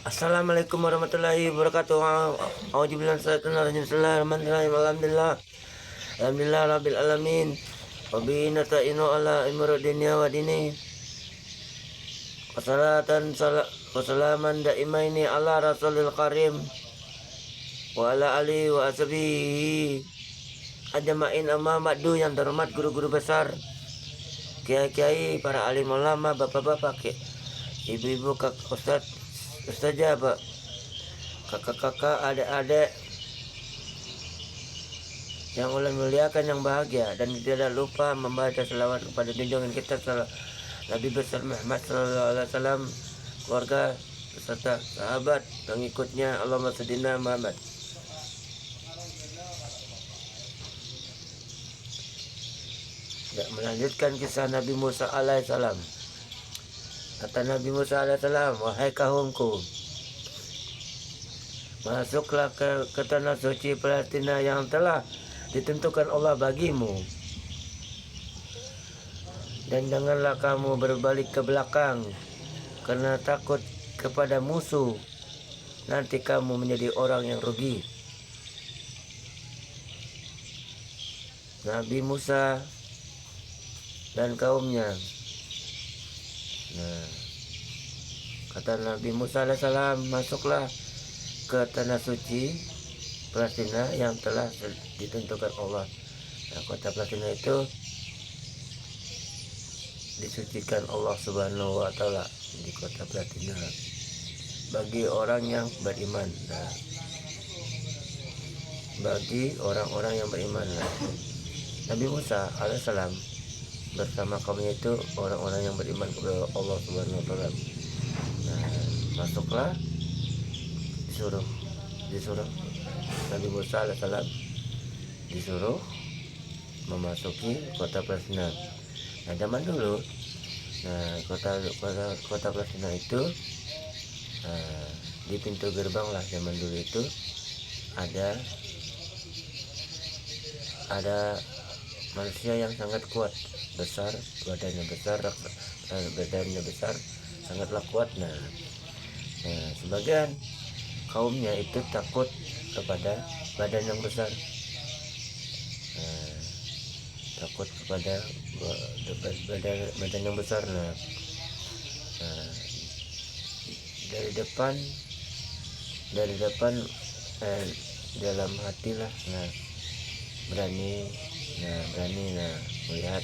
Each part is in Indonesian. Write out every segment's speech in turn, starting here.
Assalamualaikum warahmatullahi wabarakatuh. Auzubillahi minasyaitonir rajim. Bismillahirrahmanirrahim. Alhamdulillah rabbil alamin. Wa bihi nasta'inu ala umuri dunya wa dini. Wassalaman daimaini ala rasulil karim wa ala alihi wa ashabihi ajma'in. Amma ba'du. Yang terhormat guru-guru besar, kiai-kiai, para alim ulama, bapak-bapak, ibu-ibu, ustazah, kakak-kakak, adik-adik yang ulun muliakan, yang bahagia, dan tidak lupa membaca selawat kepada junjungan kita Nabi besar Muhammad sallallahu alaihi wasallam, keluarga beserta sahabat pengikutnya. Allahumma sayyidina Muhammad. Melanjutkan kisah Nabi Musa alaihissalam. Kata Nabi Musa alaihissalam, wahai kaumku, masuklah ke tanah suci Palestina yang telah ditentukan Allah bagimu, dan janganlah kamu berbalik ke belakang karena takut kepada musuh. Nanti kamu menjadi orang yang rugi. Nabi Musa dan kaumnya. Nah, kata Nabi Musa alaihissalam, masuklah ke tanah suci Palestina yang telah ditentukan Allah. Nah, kota Palestina itu disucikan Allah Subhanahu wa Ta'ala di kota Palestina bagi orang yang beriman. Nah, bagi orang-orang yang beriman. Nah, Nabi Musa alaihissalam bersama kaumnya itu orang-orang yang beriman kepada Allah Subhanahu wa Ta'ala. Nah, masuklah, disuruh Nabi Musa alaihissalam disuruh memasuki kota Palestina. Nah, zaman dulu, kota Palestina itu di pintu gerbang lah, zaman dulu itu ada manusia yang sangat kuat, besar, badannya besar, sangatlah kuat. Nah, sebagian kaumnya itu takut kepada badan yang besar, takut kepada badan yang besar. Nah, dari depan dalam hati lah, berani melihat,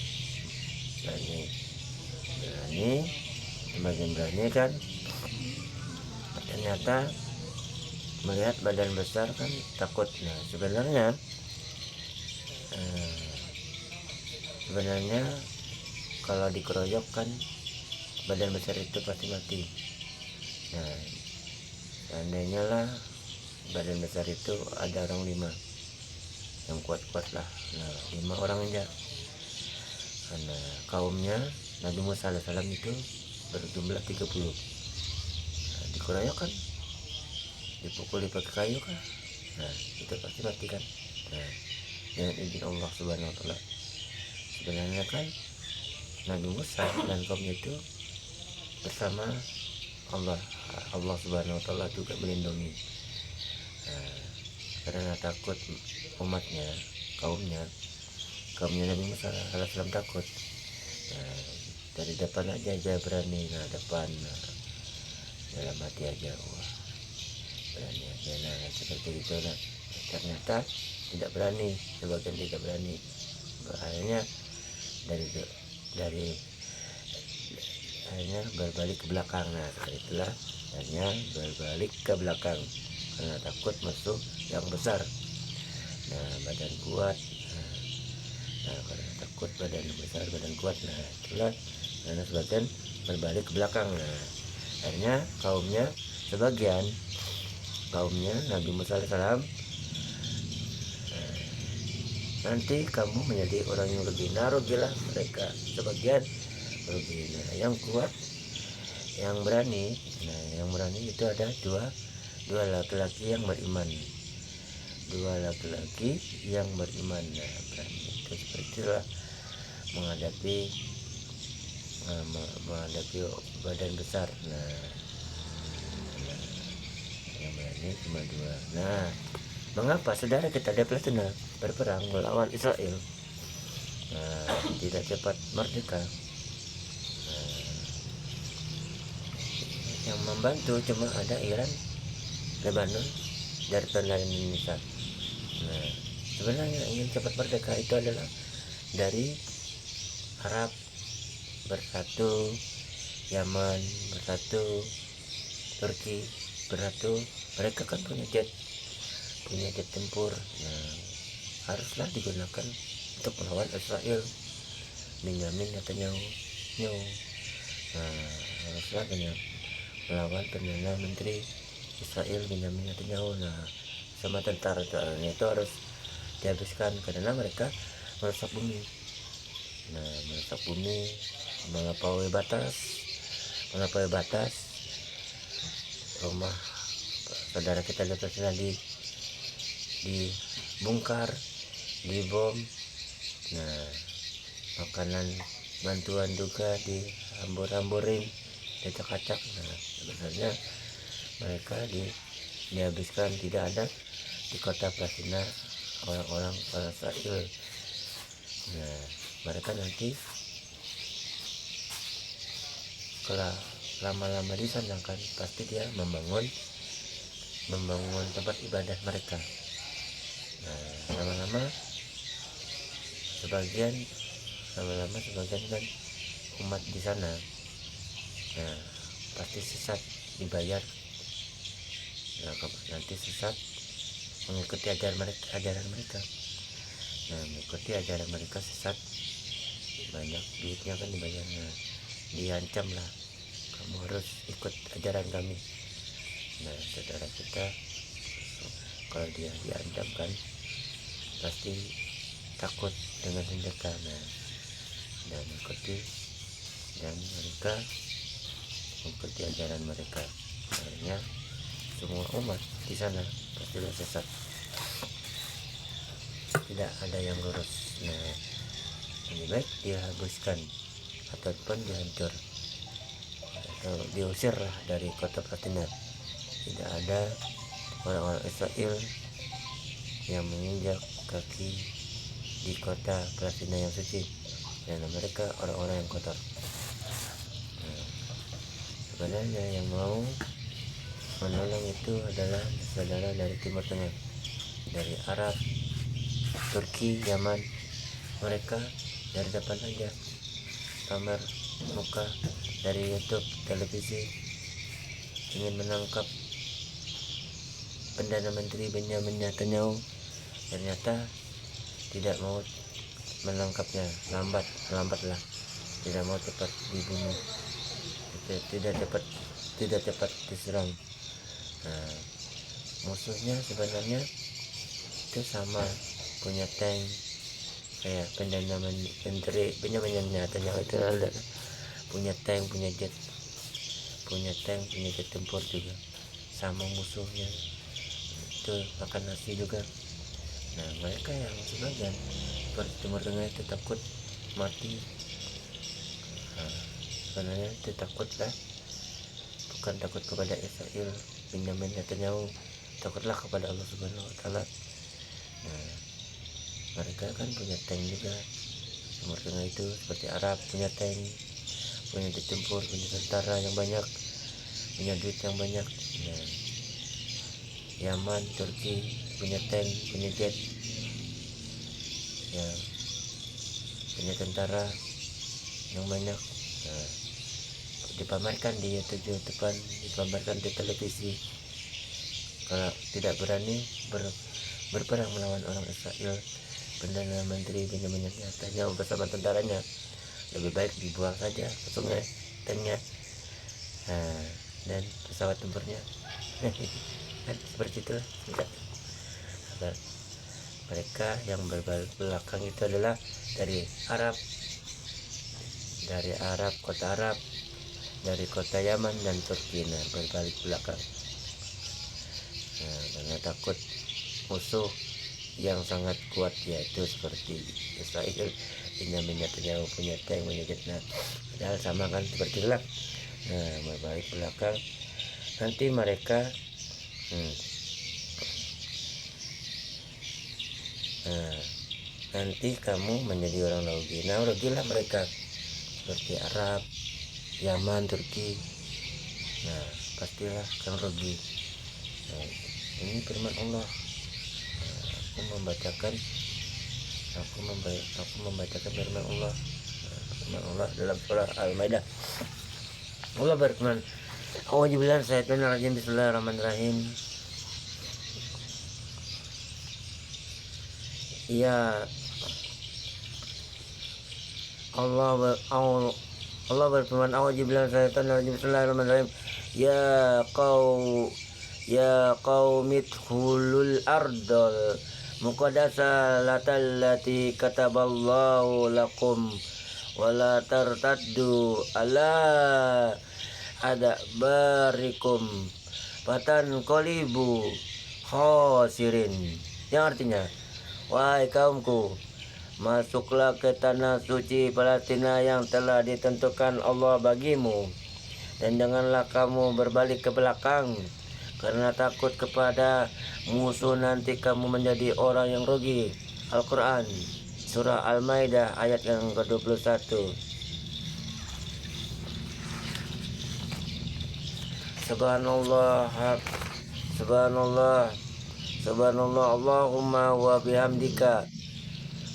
semakin berani kan, ternyata melihat badan besar kan takut. Nah, sebenarnya kalau dikeroyok kan badan besar itu pasti mati. Nah, seandainya lah badan besar itu ada orang 5 yang kuat-kuat lah. Nah, 5 orang aja. Karena kaumnya Nabi Musa alaihissalam itu berjumlah 30. Nah, dikeroyok kan, dipukuli pakai kayu kan, nah itu pasti mati kan. Nah, dengan izin Allah Subhanahu wa Ta'ala. Sebenarnya kan Nabi Musa dan kaumnya itu bersama Allah Subhanahu wa Ta'ala juga melindungi. Nah, karena takut umatnya, kaumnya Nabi Musa alaihissalam takut. Nah, dari depan aja berani. Nah, depan, dalam hati aja, wah berani aja. Nah, seperti itu. Nah, ternyata tidak berani, sebagian tidak berani. Akhirnya akhirnya berbalik ke belakang. Nah, setelah itulah akhirnya berbalik ke belakang karena takut musuh yang besar. Nah, badan kuat. Nah, karena takut badan besar, badan kuat. Nah, itulah karena sebagian berbalik ke belakang. Nah, akhirnya sebagian kaumnya Nabi Musa alaihissalam, nanti kamu menjadi orang yang rugi. Nah, rugilah mereka, sebagian rugi. Nah, yang kuat, yang berani. Nah, yang berani itu ada dua laki-laki yang beriman. Nah, berani itu seperti itulah menghadapi badan besar. Nah, yang berani cuma dua. Nah, mengapa saudara kita dari Palestina berperang melawan Israel? Nah, tidak cepat merdeka. Nah, yang membantu cuma ada Iran, Lebanon, dan Indonesia. Nah, sebenarnya ingin cepat merdeka itu adalah dari Arab bersatu, Yaman bersatu, Turki bersatu. Mereka kan punya jet tempur. Nah, haruslah digunakan untuk melawan Israel. Benyamin Netanyahu. Nah, haruslah melawan Perdana Menteri Israel Benyamin Netanyahu. Nah, sama tentara-tentaranya itu harus dihabiskan karena mereka merusak bumi. Nah, merusak bumi, melampaui batas rumah saudara kita di Palestina dibongkar, dibom. Nah, makanan bantuan juga dihambur-hamburin, dicak-acak. Nah, sebenarnya mereka dihabiskan. Tidak ada di kota Palestina orang-orang Israel. Nah, mereka nanti kalau lama-lama di sana kan pasti dia membangun tempat ibadah mereka. Nah, lama-lama sebagian kan umat di sana, nah pasti sesat, dibayar. Nah, nanti sesat mengikuti ajaran mereka. Nah, mengikuti ajaran mereka sesat, banyak duitnya kan dibayarnya, diancam lah, kamu harus ikut ajaran kami. Nah, saudara kita kalau dia diancam kan pasti takut dengan senjata. Nah, dan mereka mengikuti ajaran mereka. Akhirnya semua umat di sana pastilah sesat, tidak ada yang lurus. Nah, lebih baik dihabiskan ataupun dihancur atau diusir lah dari kota Palestina. Tidak ada orang-orang Israel yang menginjak kaki di kota Palestina yang suci, karena mereka orang-orang yang kotor. Nah, sebenarnya yang mau menolong itu adalah saudara dari Timur Tengah, dari Arab, Turki, Yaman. Mereka dari depan aja pamer muka dari YouTube, televisi, ingin menangkap Perdana Menteri Benyamin Netanyahu. Ternyata tidak mau menangkapnya, lambatlah, tidak mau cepat dibunuh, tidak cepat diserang. Nah, musuhnya sebenarnya itu sama, punya tank kayak Perdana Menteri Benyamin Netanyahu itu ada, punya tank, punya jet tempur juga, sama musuhnya itu makan nasi juga. Nah, mereka yang sebagian seperti Timur Tengah itu takut mati. Nah, sebenarnya itu takutlah, bukan takut kepada Israel Benyamin Netanyahu, takutlah kepada Allah Subhanahu wa Ta'ala. Nah, mereka kan punya tank juga. Timur Tengah itu seperti Arab punya tank, punya tempur, punya tentara yang banyak, punya duit yang banyak. Nah, Yaman, Turki punya tank, punya jet, ya, punya tentara yang banyak. Nah, dipamerkan di YouTube, dipamerkan di televisi. Kalau tidak berani berperang melawan orang Israel, Perdana Menteri Benyamin Netanyahu bersama tentaranya lebih baik dibuang saja ke sungai tanknya, nah, dan pesawat tempurnya. Kan seperti itulah. Nah, mereka yang berbalik belakang itu adalah dari Arab, kota Arab, dari kota Yaman dan Turki. Nah, berbalik belakang. Nah, karena takut musuh yang sangat kuat, yaitu seperti Israel, Benyamin Netanyahu punya tank, punya jet. Nah, padahal sama kan seperti itulah. Nah, berbalik belakang, nanti mereka Hmm. Nah, nanti kamu menjadi orang rugi. Nah, rugilah mereka seperti Arab, Yaman, Turki. Nah, pastilah kamu rugi. Nah, ini firman Allah. Nah, aku membacakan firman Allah. Nah, firman Allah dalam surah Al-Maidah. Allah berfirman, "A'udzubillahi minasyaitonir rajim. Bismillahirrahmanirrahim. Ya Allah berfirman, "A'udzubillahi minasyaitonir rajim. Bismillahirrahmanirrahim. Ya qaumidkhulul ardal muqaddasalatal lati kataballahu lakum wala tartaddu ala adbarikum fatanqalibu khasirin." Yang artinya, wahai kaumku, masuklah ke tanah suci Palestina yang telah ditentukan Allah bagimu, dan janganlah kamu berbalik ke belakang karena takut kepada musuh, nanti kamu menjadi orang yang rugi. Al-Quran Surah Al-Maidah ayat yang ke-21. Subhanallah, Subhanallah, Subhanallah, Allahumma wa bihamdika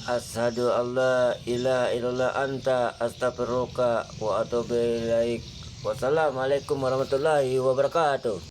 asyhadu an la ilaha illallah anta astaghfiruka wa atubu ilaik. Wassalamualaikum warahmatullahi wabarakatuh.